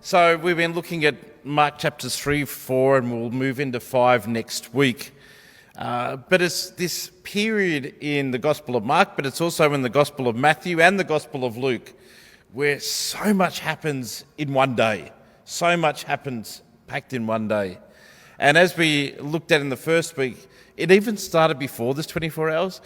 So we've been looking at Mark chapters 3, 4, and we'll move into 5 next week. But it's this period in the Gospel of Mark, but it's also in the Gospel of Matthew and the Gospel of Luke, where so much happens in one day. So much happens packed in one day. And as we looked at in the first week, it even started before this 24 hours.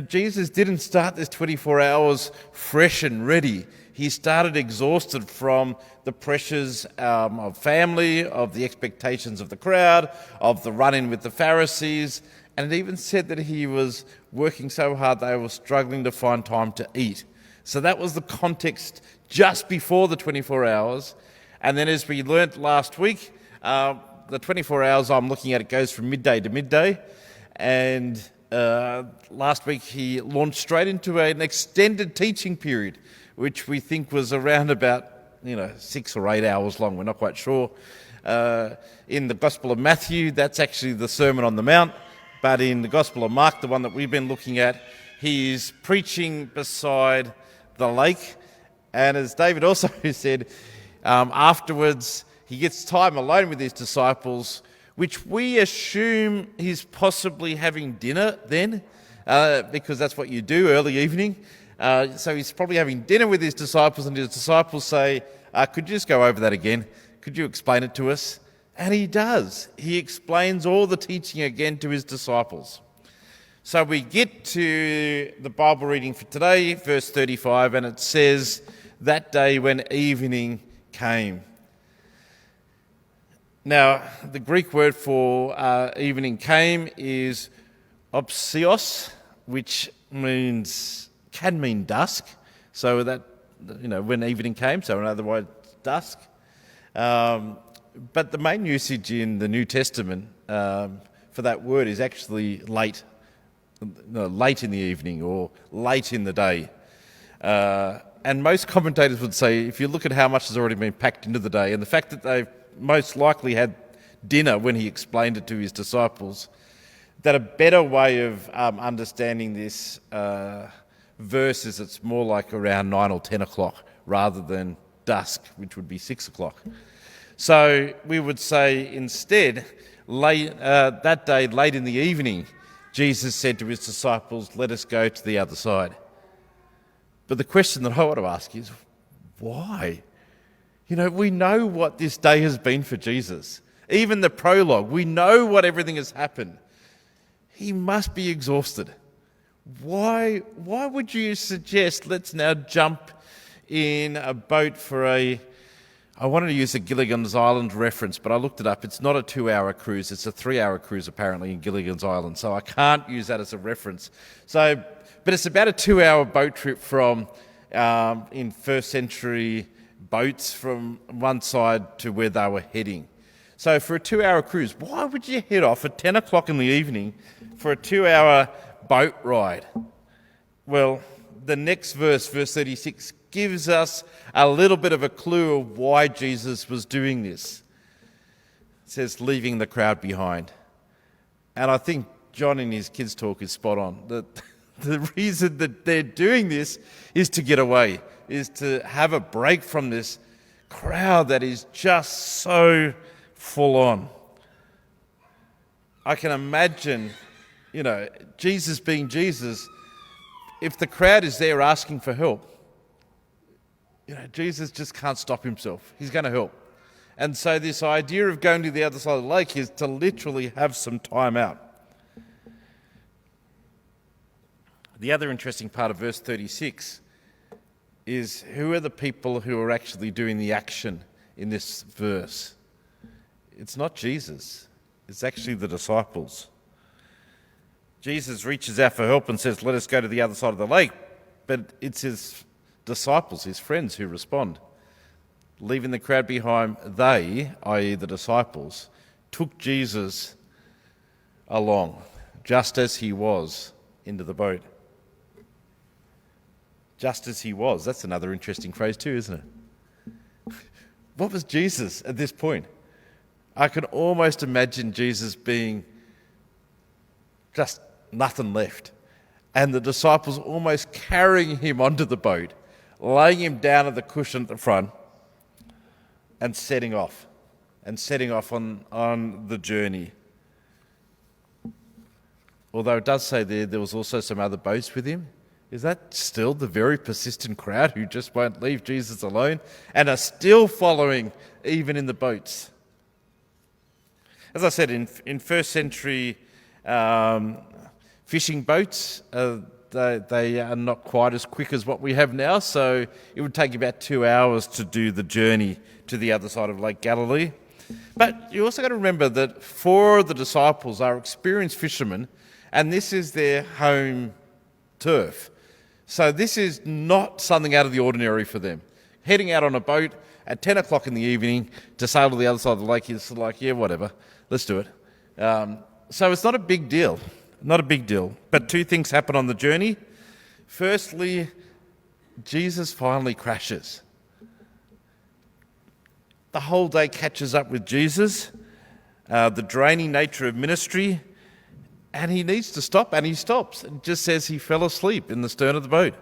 Jesus didn't start this 24 hours fresh and ready. He started exhausted from the pressures of family, of the expectations of the crowd, of the run-in with the Pharisees, and it even said that he was working so hard they were struggling to find time to eat. So that was the context just before the 24 hours. And then as we learnt last week, the 24 hours I'm looking at, it goes from midday to midday. And last week he launched straight into an extended teaching period, which we think was around about 6 or 8 hours long. We're not quite sure. In the Gospel of Matthew, that's actually the Sermon on the Mount. But in the Gospel of Mark, the one that we've been looking at, he is preaching beside the lake. And as David also said, afterwards he gets time alone with his disciples, which we assume he's possibly having dinner then, because that's what you do early evening. So he's probably having dinner with his disciples, and his disciples say, could you just go over that again? Could you explain it to us? And he does. He explains all the teaching again to his disciples. So we get to the Bible reading for today, verse 35, and it says, that day when evening came. Now, the Greek word for evening came is opsios, which can mean dusk. So that, when evening came, so in other words, dusk. But the main usage in the New Testament for that word is actually late in the evening or late in the day. And most commentators would say, if you look at how much has already been packed into the day, and the fact that they've most likely had dinner when he explained it to his disciples, that a better way of understanding this verse is it's more like around 9 or 10 o'clock rather than dusk, which would be 6 o'clock. So we would say instead, that day, late in the evening, Jesus said to his disciples, let us go to the other side. But the question that I want to ask is, why? We know what this day has been for Jesus. Even the prologue, we know what everything has happened. He must be exhausted. Why would you suggest let's now jump in a boat for I wanted to use a Gilligan's Island reference, but I looked it up. It's not a 2-hour cruise. It's a 3-hour cruise, apparently, in Gilligan's Island. So I can't use that as a reference. But it's about a 2-hour boat trip from, in first century boats, from one side to where they were heading. So for a 2-hour cruise, why would you head off at 10 o'clock in the evening for a 2-hour boat ride? Well, the next verse 36, gives us a little bit of a clue of why Jesus was doing this. It says, leaving the crowd behind. And I think John in his kids' talk is spot on. The reason that they're doing this is to get away, is to have a break from this crowd that is just so full on. I can imagine, Jesus being Jesus, if the crowd is there asking for help, Jesus just can't stop himself. He's going to help. And so this idea of going to the other side of the lake is to literally have some time out. The other interesting part of verse 36 is, who are the people who are actually doing the action in this verse? It's not Jesus. It's actually the disciples. Jesus reaches out for help and says, let us go to the other side of the lake. But it's his disciples, his friends, who respond. Leaving the crowd behind, they, i.e. the disciples, took Jesus along, just as he was, into the boat. Just as he was. That's another interesting phrase too, isn't it? What was Jesus at this point? I can almost imagine Jesus being just nothing left, and the disciples almost carrying him onto the boat, laying him down at the cushion at the front, and setting off on the journey. Although it does say there was also some other boats with him. Is that still the very persistent crowd who just won't leave Jesus alone and are still following even in the boats? As I said, in first century fishing boats, they are not quite as quick as what we have now, so it would take about 2 hours to do the journey to the other side of Lake Galilee. But you also got to remember that 4 of the disciples are experienced fishermen, and this is their home turf. So this is not something out of the ordinary for them. Heading out on a boat at 10 o'clock in the evening to sail to the other side of the lake is like, yeah, whatever, let's do it. So it's not a big deal, But 2 things happen on the journey. Firstly, Jesus finally crashes. The whole day catches up with Jesus, the draining nature of ministry, and he needs to stop, and he stops. It just says he fell asleep in the stern of the boat.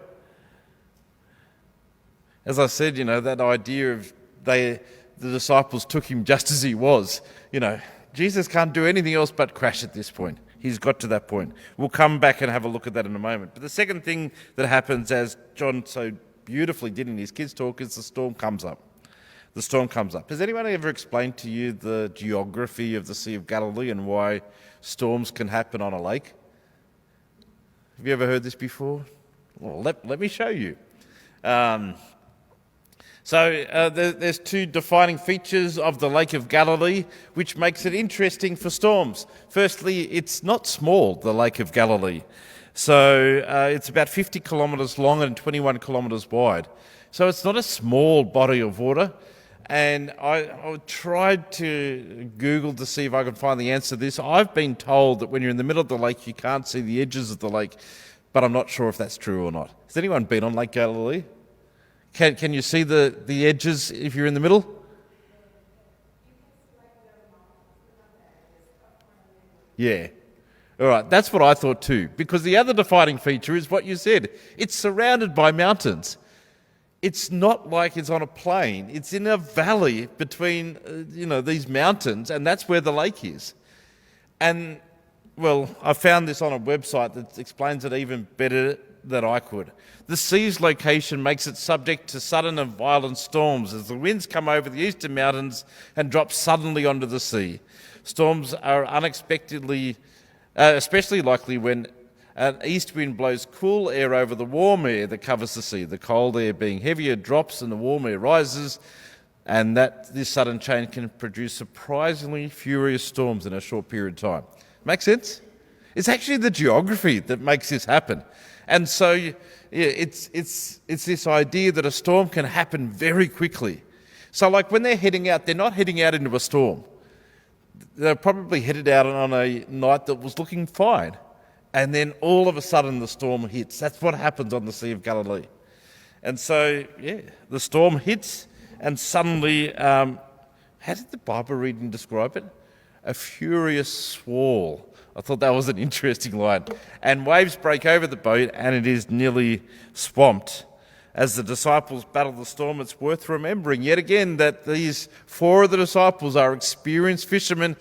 As I said, that idea of the disciples took him just as he was. Jesus can't do anything else but crash at this point. He's got to that point. We'll come back and have a look at that in a moment. But the second thing that happens, as John so beautifully did in his kids' talk, is the storm comes up. The storm comes up. Has anyone ever explained to you the geography of the Sea of Galilee and why storms can happen on a lake? Have you ever heard this before? Well, let me show you. There's 2 defining features of the Lake of Galilee, which makes it interesting for storms. Firstly, it's not small, the Lake of Galilee. So it's about 50 kilometres long and 21 kilometres wide. So it's not a small body of water. And I tried to Google to see if I could find the answer to this. I've been told that when you're in the middle of the lake, you can't see the edges of the lake, but I'm not sure if that's true or not. Has anyone been on Lake Galilee? Can you see the edges if you're in the middle? Yeah. All right, that's what I thought too, because the other defining feature is what you said. It's surrounded by mountains. It's not like it's on a plain. It's in a valley between, these mountains, and that's where the lake is. And, well, I found this on a website that explains it even better than I could. The sea's location makes it subject to sudden and violent storms as the winds come over the eastern mountains and drop suddenly onto the sea. Storms are unexpectedly, especially likely when an east wind blows cool air over the warm air that covers the sea. The cold air, being heavier, drops and the warm air rises, and this sudden change can produce surprisingly furious storms in a short period of time. Make sense? It's actually the geography that makes this happen. And so it's this idea that a storm can happen very quickly. So like when they're heading out, they're not heading out into a storm. They're probably headed out on a night that was looking fine. And then all of a sudden the storm hits. That's what happens on the Sea of Galilee. And so, the storm hits and suddenly, how did the Bible reading describe it? A furious squall. I thought that was an interesting line. And waves break over the boat and it is nearly swamped. As the disciples battle the storm, it's worth remembering yet again that these 4 of the disciples are experienced fishermen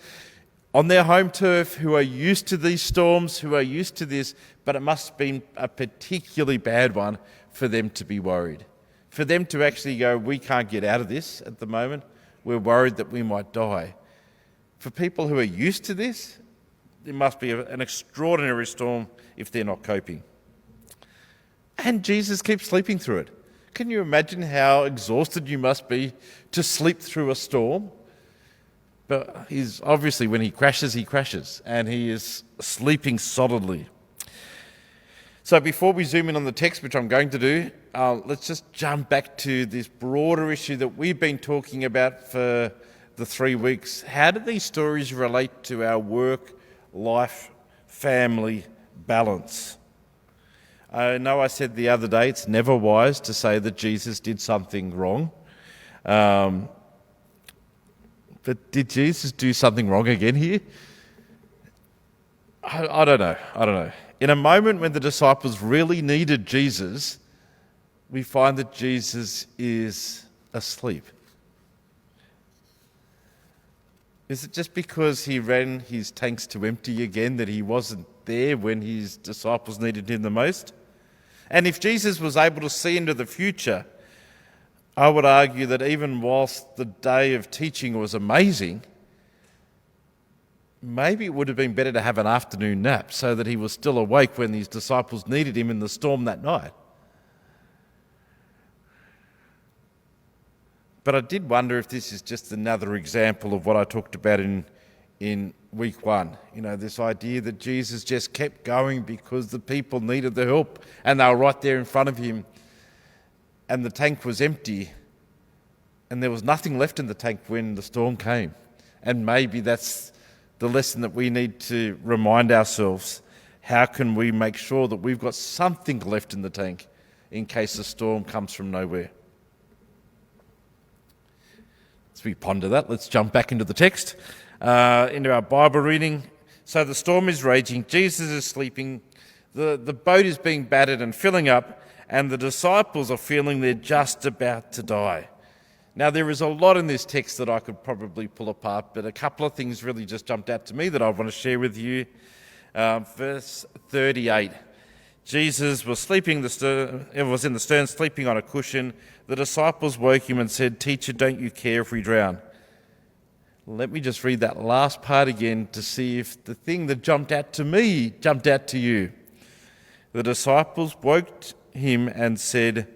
on their home turf who are used to these storms, who are used to this, but it must have been a particularly bad one for them to be worried. For them to actually go, we can't get out of this at the moment, we're worried that we might die. For people who are used to this, it must be an extraordinary storm if they're not coping. And Jesus keeps sleeping through it. Can you imagine how exhausted you must be to sleep through a storm? But he's obviously, when he crashes, and he is sleeping solidly. So before we zoom in on the text, which I'm going to do, let's just jump back to this broader issue that we've been talking about for the 3 weeks. How do these stories relate to our work, life, family balance? I know I said the other day it's never wise to say that Jesus did something wrong. But did Jesus do something wrong again here? I don't know. In a moment when the disciples really needed Jesus, we find that Jesus is asleep. Is it just because he ran his tanks to empty again that he wasn't there when his disciples needed him the most? And if Jesus was able to see into the future, I would argue that even whilst the day of teaching was amazing, maybe it would have been better to have an afternoon nap so that he was still awake when his disciples needed him in the storm that night. But I did wonder if this is just another example of what I talked about in week 1. You know, this idea that Jesus just kept going because the people needed the help and they were right there in front of him and the tank was empty and there was nothing left in the tank when the storm came. And maybe that's the lesson that we need to remind ourselves. How can we make sure that we've got something left in the tank in case the storm comes from nowhere? As we ponder that, let's jump back into the text, into our Bible reading. So the storm is raging, Jesus is sleeping, the boat is being battered and filling up, and the disciples are feeling they're just about to die. Now, there is a lot in this text that I could probably pull apart, but a couple of things really just jumped out to me that I want to share with you. Verse 38. Jesus was in the stern, sleeping on a cushion. The disciples woke him and said, "Teacher, don't you care if we drown?" Let me just read that last part again to see if the thing that jumped out to me jumped out to you. The disciples woke him and said,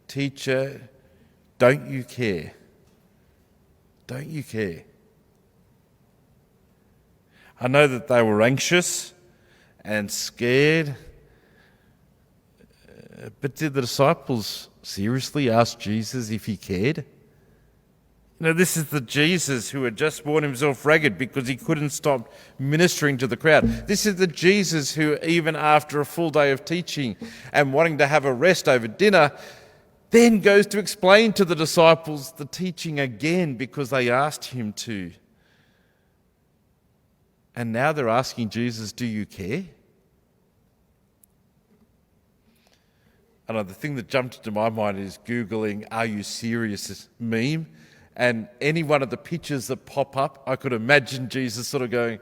"Teacher, don't you care? Don't you care?" I know that they were anxious and scared, but did the disciples seriously ask Jesus if he cared? You know, this is the Jesus who had just worn himself ragged because he couldn't stop ministering to the crowd. This is the Jesus who, even after a full day of teaching and wanting to have a rest over dinner, then goes to explain to the disciples the teaching again because they asked him to. And now they're asking Jesus, "Do you care?" I know the thing that jumped into my mind is Googling "Are you serious?" meme. And any one of the pictures that pop up, I could imagine Jesus sort of going,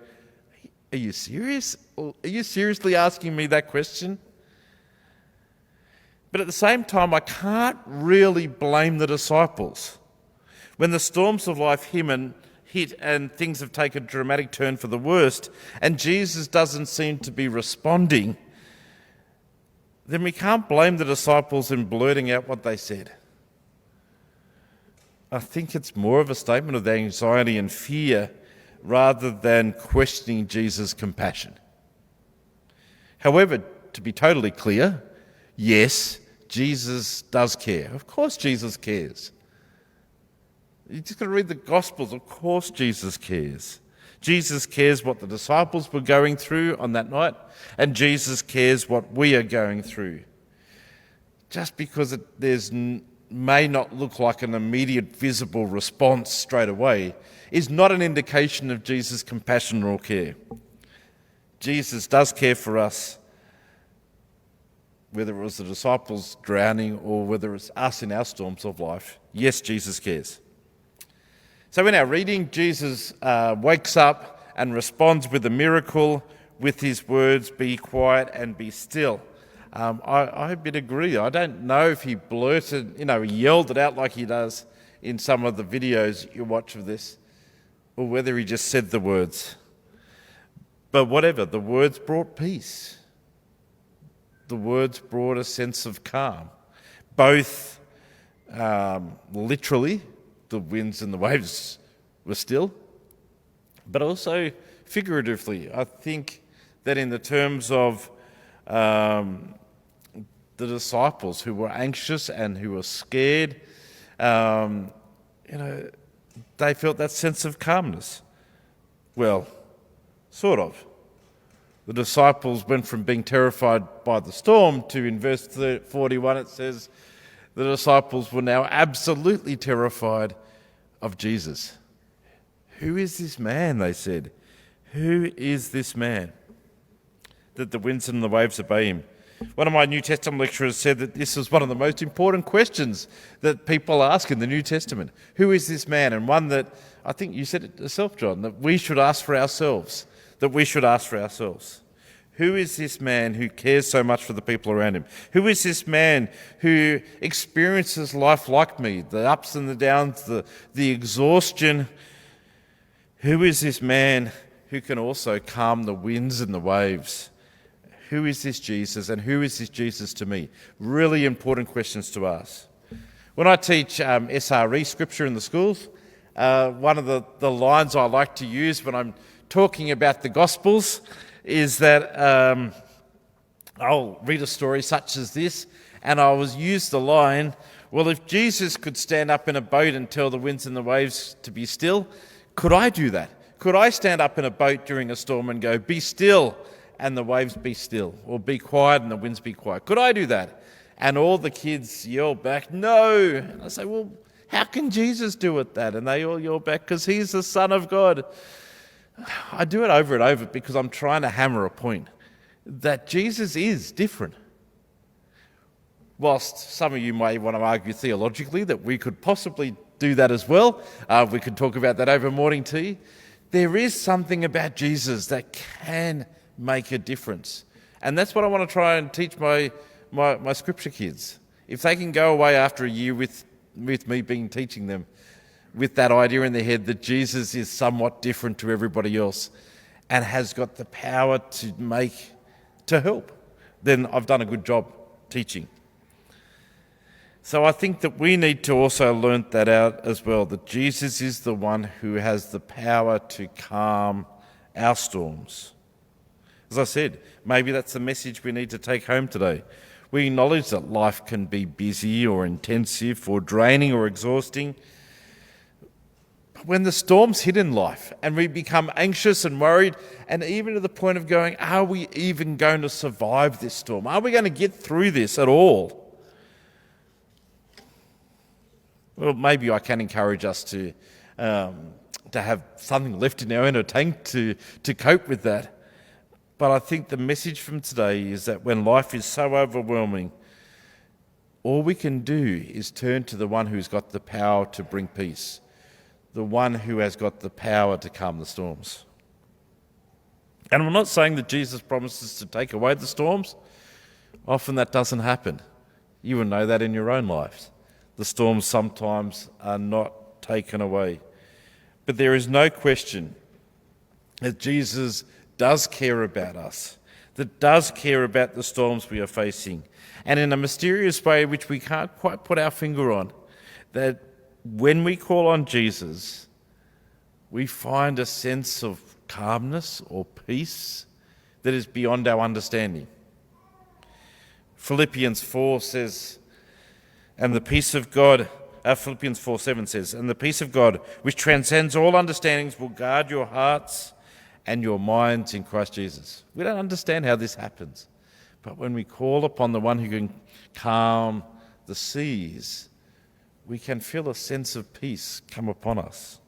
"Are you serious? Are you seriously asking me that question?" But at the same time, I can't really blame the disciples. When the storms of life hit and things have taken a dramatic turn for the worst, and Jesus doesn't seem to be responding, then we can't blame the disciples in blurting out what they said. I think it's more of a statement of their anxiety and fear rather than questioning Jesus' compassion. However, to be totally clear, yes, Jesus does care. Of course Jesus cares. You just got to read the Gospels. Of course Jesus cares. Jesus cares what the disciples were going through on that night, and Jesus cares what we are going through. Just because may not look like an immediate visible response straight away is not an indication of Jesus' compassion or care. Jesus does care for us, whether it was the disciples drowning or whether it's us in our storms of life. Yes, Jesus cares. So in our reading, Jesus wakes up and responds with a miracle with his words, "Be quiet and be still." I a bit agree. I don't know if he blurted, he yelled it out like he does in some of the videos you watch of this, or whether he just said the words. But whatever, the words brought peace. The words brought a sense of calm. Both literally, the winds and the waves were still, but also figuratively. I think that in the terms of the disciples who were anxious and who were scared, they felt that sense of calmness. Well, sort of. The disciples went from being terrified by the storm to, in verse 41, it says, the disciples were now absolutely terrified of Jesus. "Who is this man?" they said. "Who is this man that the winds and the waves obey him?" One of my New Testament lecturers said that this is one of the most important questions that people ask in the New Testament. Who is this man? And one that I think you said it yourself, John, that we should ask for ourselves. Who is this man who cares so much for the people around him? Who is this man who experiences life like me, the ups and the downs, the exhaustion? Who is this man who can also calm the winds and the waves? Who is this Jesus, and who is this Jesus to me? Really important questions to ask. When I teach SRE, Scripture in the schools, one of the lines I like to use when I'm talking about the Gospels is that I'll read a story such as this, and I will use the line, well, if Jesus could stand up in a boat and tell the winds and the waves to be still, could I do that? Could I stand up in a boat during a storm and go, be still, and the waves be still, or be quiet and the winds be quiet? Could I do that? And all the kids yell back, no. And I say, well, how can Jesus do it that? And they all yell back, because he's the Son of God. I do it over and over because I'm trying to hammer a point that Jesus is different. Whilst some of you may want to argue theologically that we could possibly do that as well, we could talk about that over morning tea, there is something about Jesus that can make a difference. And that's what I want to try and teach my scripture kids. If they can go away after a year with me teaching them with that idea in their head that Jesus is somewhat different to everybody else and has got the power to help, then I've done a good job teaching. So I think that we need to also learn that out as well, that Jesus is the one who has the power to calm our storms. As I said, maybe that's the message we need to take home today. We acknowledge that life can be busy or intensive or draining or exhausting. When the storms hit in life and we become anxious and worried, and even to the point of going, are we even going to survive this storm? Are we going to get through this at all? Well, maybe I can encourage us to have something left in our inner tank to cope with that. But I think the message from today is that when life is so overwhelming, all we can do is turn to the one who's got the power to bring peace, the one who has got the power to calm the storms. And I'm not saying that Jesus promises to take away the storms. Often that doesn't happen. You will know that in your own lives. The storms sometimes are not taken away. But there is no question that Jesus does care about us, that does care about the storms we are facing, and in a mysterious way which we can't quite put our finger on, that when we call on Jesus, we find a sense of calmness or peace that is beyond our understanding. Philippians 4 says, and the peace of God, Philippians 4:7 says, and the peace of God, which transcends all understandings, will guard your hearts and your minds in Christ Jesus. We don't understand how this happens, but when we call upon the one who can calm the seas, we can feel a sense of peace come upon us.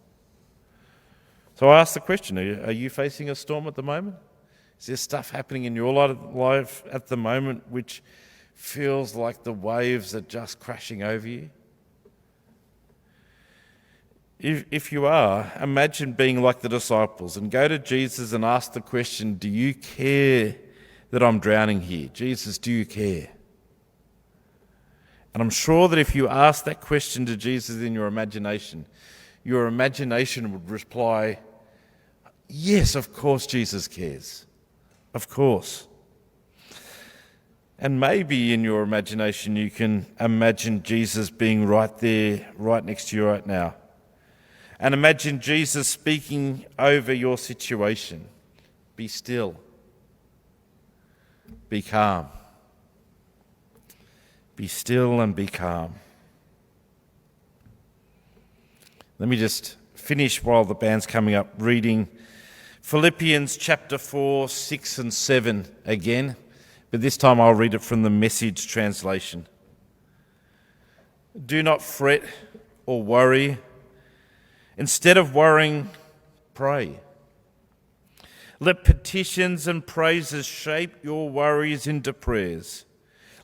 So I ask the question, are you facing a storm at the moment? Is there stuff happening in your life at the moment which feels like the waves are just crashing over you? If you are, imagine being like the disciples and go to Jesus and ask the question, do you care that I'm drowning here? Jesus, do you care? And I'm sure that if you ask that question to Jesus in your imagination would reply, yes, of course Jesus cares. Of course. And maybe in your imagination you can imagine Jesus being right there, right next to you right now. And imagine Jesus speaking over your situation. Be still. Be calm. Be still and be calm. Let me just finish while the band's coming up reading Philippians chapter 4, 6 and 7 again, but this time I'll read it from the Message translation. Do not fret or worry. Instead of worrying, pray. Let petitions and praises shape your worries into prayers,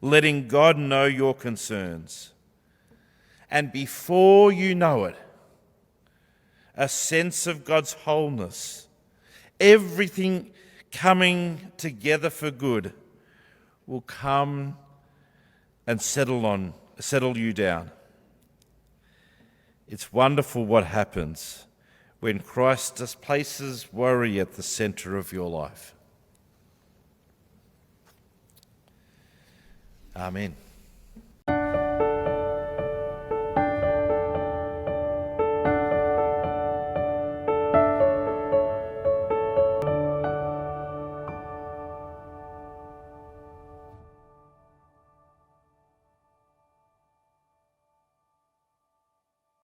letting God know your concerns. And before you know it, a sense of God's wholeness, everything coming together for good, will come and settle you down. It's wonderful what happens when Christ just places worry at the centre of your life. Amen.